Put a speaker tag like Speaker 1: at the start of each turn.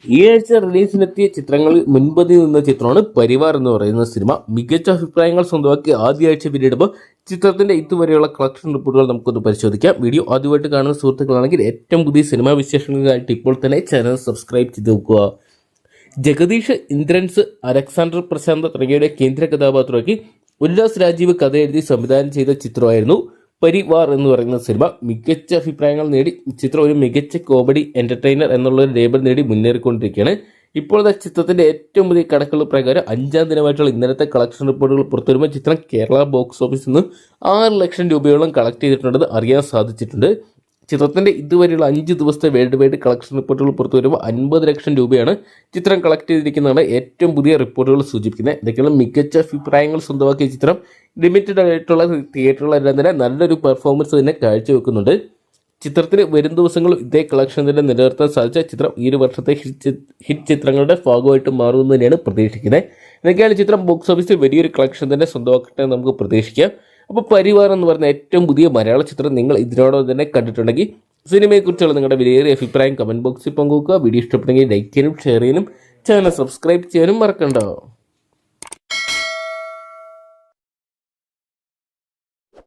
Speaker 1: ഈ ആഴ്ച റിലീസിനെത്തിയ ചിത്രങ്ങളിൽ മുൻപന്തി നിന്ന ചിത്രമാണ് പരിവാർ എന്ന് പറയുന്ന സിനിമ. മികച്ച അഭിപ്രായങ്ങൾ സ്വന്തമാക്കി ആദ്യ ആഴ്ച പിന്നിടുമ്പോൾ ചിത്രത്തിന്റെ ഇതുവരെയുള്ള കളക്ഷൻ റിപ്പോർട്ടുകൾ നമുക്കൊന്ന് പരിശോധിക്കാം. വീഡിയോ ആദ്യമായിട്ട് കാണുന്ന സുഹൃത്തുക്കളാണെങ്കിൽ ഏറ്റവും പുതിയ സിനിമാ വിശേഷങ്ങൾക്കായിട്ട് ഇപ്പോൾ തന്നെ ചാനൽ സബ്സ്ക്രൈബ് ചെയ്ത് നോക്കുക. ജഗദീഷ്, ഇന്ദ്രൻസ്, അലക്സാണ്ടർ പ്രശാന്ത് തുടങ്ങിയവരുടെ കേന്ദ്ര കഥാപാത്രമാക്കി ഉല്ലാസ് രാജീവ് കഥ എഴുതി സംവിധാനം ചെയ്ത ചിത്രമായിരുന്നു പരിവാർ എന്ന് പറയുന്ന സിനിമ. മികച്ച അഭിപ്രായങ്ങൾ നേടി ചിത്രം ഒരു മികച്ച കോമഡി എന്റർടൈനർ എന്നുള്ള ഒരു ലേബൽ നേടി മുന്നേറിക്കൊണ്ടിരിക്കുകയാണ്. ഇപ്പോഴത്തെ ചിത്രത്തിന്റെ ഏറ്റവും പുതിയ കണക്കുകൾ പ്രകാരം 5ാം ദിനമായിട്ടുള്ള ഇന്നലത്തെ കളക്ഷൻ റിപ്പോർട്ടുകൾ പുറത്തുവരുമ്പോൾ ചിത്രം കേരള ബോക്സ് ഓഫീസിൽ നിന്ന് 6 ലക്ഷം രൂപയോളം കളക്ട് ചെയ്തിട്ടുണ്ടെന്ന് അറിയാൻ സാധിച്ചിട്ടുണ്ട്. ചിത്രത്തിന്റെ ഇതുവരെയുള്ള 5 ദിവസത്തെ വേൾഡ് വൈഡ് കളക്ഷൻ റിപ്പോർട്ടുകൾ പുറത്തു വരുമ്പോൾ 50 ലക്ഷം രൂപയാണ് ചിത്രം കളക്ട് ചെയ്തിരിക്കുന്നതാണ് ഏറ്റവും പുതിയ റിപ്പോർട്ടുകൾ സൂചിപ്പിക്കുന്നത്. ഇതൊക്കെയുള്ള മികച്ച അഭിപ്രായങ്ങൾ സ്വന്തമാക്കിയ ചിത്രം ലിമിറ്റഡ് ആയിട്ടുള്ള തിയേറ്ററുകളെല്ലാം തന്നെ നല്ലൊരു പെർഫോമൻസ് തന്നെ കാഴ്ചവെക്കുന്നുണ്ട്. ചിത്രത്തിന് വരും ദിവസങ്ങളിൽ ഇതേ കളക്ഷൻ തന്നെ നിലനിർത്താൻ സാധിച്ച ചിത്രം ഈ ഒരു വർഷത്തെ ഹിറ്റ് ചിത്രങ്ങളുടെ ഭാഗമായിട്ട് മാറുമെന്ന് തന്നെയാണ് പ്രതീക്ഷിക്കുന്നത്. ഇതൊക്കെയാണ് ചിത്രം ബോക്സ് ഓഫീസിൽ വലിയൊരു കളക്ഷൻ തന്നെ സ്വന്തമാക്കട്ടെ നമുക്ക് പ്രതീക്ഷിക്കാം. അപ്പോൾ പരിവാർ എന്ന് പറയുന്ന ഏറ്റവും പുതിയ മലയാള ചിത്രം നിങ്ങൾ ഇതിനോടൊപ്പം തന്നെ കണ്ടിട്ടുണ്ടെങ്കിൽ സിനിമയെക്കുറിച്ചുള്ള നിങ്ങളുടെ വിലയേറിയ അഭിപ്രായം കമൻറ്റ് ബോക്സിൽ പങ്കുവെക്കുക. വീഡിയോ ഇഷ്ടപ്പെട്ടെങ്കിൽ ലൈക്ക് ചെയ്യാനും ഷെയർ ചെയ്യാനും ചാനൽ സബ്സ്ക്രൈബ് ചെയ്യാനും മറക്കണ്ട.